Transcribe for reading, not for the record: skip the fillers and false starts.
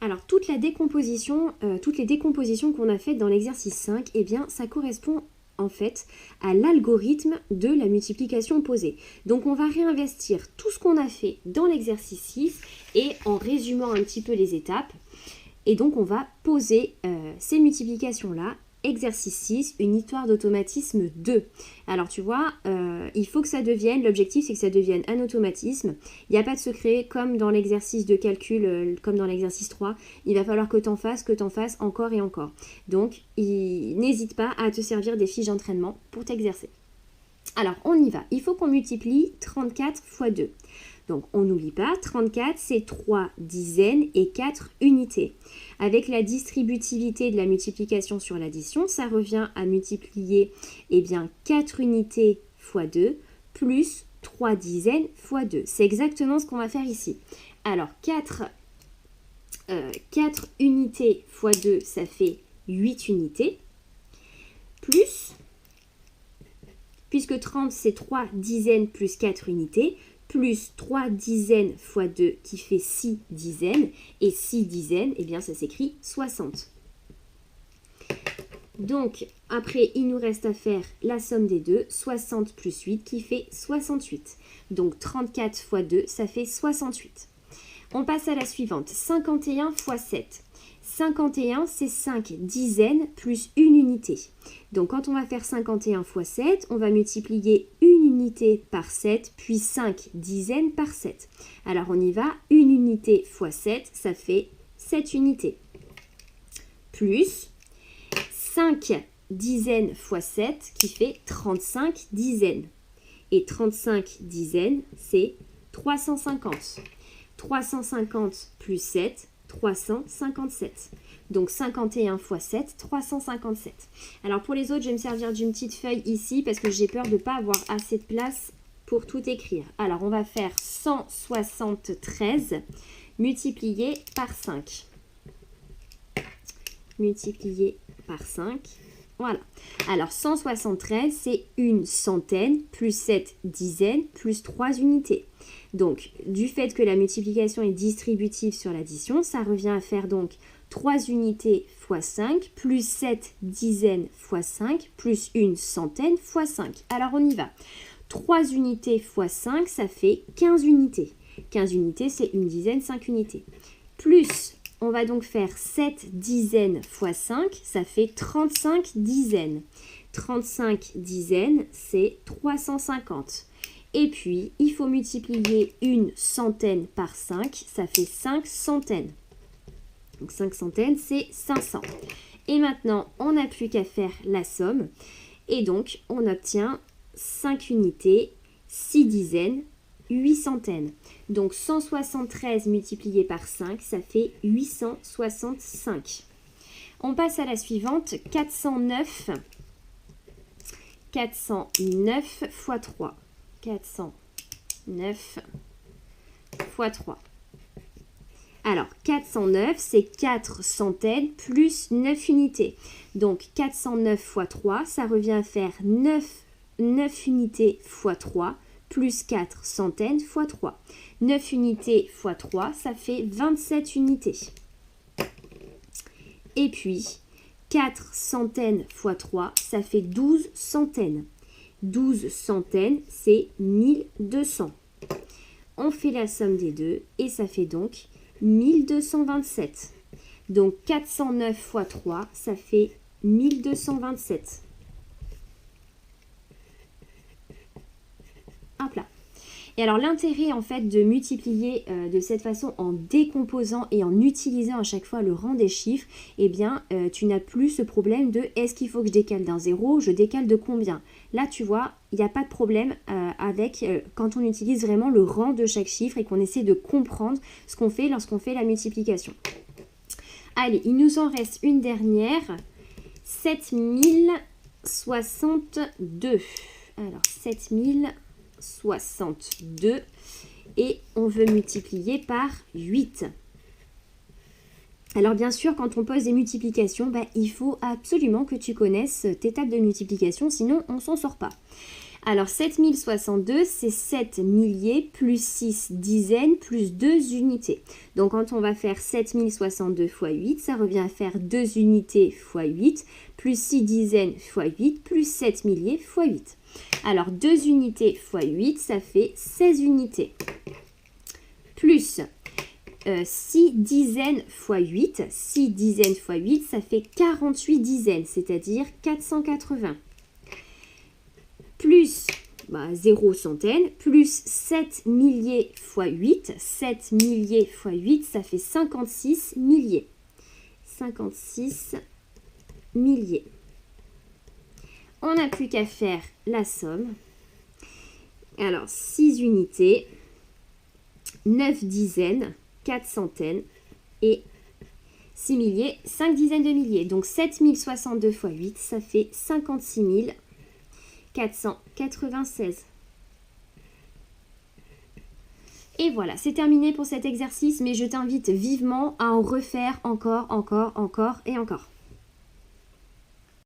Alors, toutes les décompositions qu'on a faites dans l'exercice 5, eh bien, ça correspond en fait à l'algorithme de la multiplication posée. Donc, on va réinvestir tout ce qu'on a fait dans l'exercice 6 et en résumant un petit peu les étapes. Et donc, on va poser ces multiplications-là. Exercice 6, une histoire d'automatisme 2. Alors tu vois, il faut que ça devienne, l'objectif c'est que ça devienne un automatisme. Il n'y a pas de secret, comme dans l'exercice de calcul, comme dans l'exercice 3, il va falloir que tu en fasses encore et encore. Donc, n'hésite pas à te servir des fiches d'entraînement pour t'exercer. Alors, on y va. Il faut qu'on multiplie 34 fois 2. Donc, on n'oublie pas, 34, c'est 3 dizaines et 4 unités. Avec la distributivité de la multiplication sur l'addition, ça revient à multiplier 4 unités fois 2 plus 3 dizaines fois 2. C'est exactement ce qu'on va faire ici. Alors, 4 unités fois 2, ça fait 8 unités. Plus, puisque 30, c'est 3 dizaines plus 4 unités, plus 3 dizaines fois 2 qui fait 6 dizaines, et 6 dizaines, eh bien ça s'écrit 60. Donc, après, il nous reste à faire la somme des deux, 60 plus 8 qui fait 68. Donc, 34 fois 2, ça fait 68. On passe à la suivante, 51 fois 7. 51, c'est 5 dizaines plus une unité. Donc, quand on va faire 51 fois 7, on va multiplier une unité par 7, puis 5 dizaines par 7. Alors, on y va. Une unité fois 7, ça fait 7 unités. Plus 5 dizaines fois 7, qui fait 35 dizaines. Et 35 dizaines, c'est 350. 350 plus 7, 357. Donc 51 fois 7, 357. Alors pour les autres, je vais me servir d'une petite feuille ici parce que j'ai peur de ne pas avoir assez de place pour tout écrire. Alors on va faire 173 multiplié par 5. Multiplié par 5. Voilà. Alors 173, c'est une centaine plus 7 dizaines plus 3 unités. Donc, du fait que la multiplication est distributive sur l'addition, ça revient à faire donc 3 unités fois 5 plus 7 dizaines fois 5 plus une centaine fois 5. Alors, on y va. 3 unités fois 5, ça fait 15 unités. 15 unités, c'est une dizaine, 5 unités. Plus, on va donc faire 7 dizaines fois 5, ça fait 35 dizaines. 35 dizaines, c'est 350. Et puis, il faut multiplier une centaine par 5, ça fait 5 centaines. Donc 5 centaines, c'est 500. Et maintenant, on n'a plus qu'à faire la somme. Et donc, on obtient 5 unités, 6 dizaines, 8 centaines. Donc 173 multiplié par 5, ça fait 865. On passe à la suivante, 409. 409 fois 3. 409 fois 3. Alors, 409, c'est 4 centaines plus 9 unités. Donc, 409 fois 3, ça revient à faire 9 unités fois 3 plus 4 centaines fois 3. 9 unités fois 3, ça fait 27 unités. Et puis, 4 centaines fois 3, ça fait 12 centaines. 12 centaines, c'est 1200. On fait la somme des deux et ça fait donc 1227. Donc 409 fois 3, ça fait 1227. Hop là. Et alors l'intérêt en fait de multiplier de cette façon en décomposant et en utilisant à chaque fois le rang des chiffres, eh bien tu n'as plus ce problème de est-ce qu'il faut que je décale d'un zéro, je décale de combien. Là tu vois, il n'y a pas de problème avec quand on utilise vraiment le rang de chaque chiffre et qu'on essaie de comprendre ce qu'on fait lorsqu'on fait la multiplication. Allez, il nous en reste une dernière, 7062. Alors 7062 et on veut multiplier par 8. Alors bien sûr, quand on pose des multiplications, il faut absolument que tu connaisses tes tables de multiplication, sinon on ne s'en sort pas. Alors 7062, c'est 7 milliers plus 6 dizaines plus 2 unités. Donc quand on va faire 7062 x 8, ça revient à faire 2 unités x 8, plus 6 dizaines x 8, plus 7 milliers x 8. Alors 2 unités x 8, ça fait 16 unités. Plus 6 dizaines x 8, 6 dizaines x 8, ça fait 48 dizaines, c'est-à-dire 480. Plus 0 centaine, plus 7 milliers x 8, 7 milliers x 8, ça fait 56 milliers. 56 milliers. On n'a plus qu'à faire la somme. Alors, 6 unités, 9 dizaines, 4 centaines et 6 milliers, 5 dizaines de milliers. Donc 7062 x 8, ça fait 56 496. Et voilà, c'est terminé pour cet exercice, mais je t'invite vivement à en refaire encore et encore.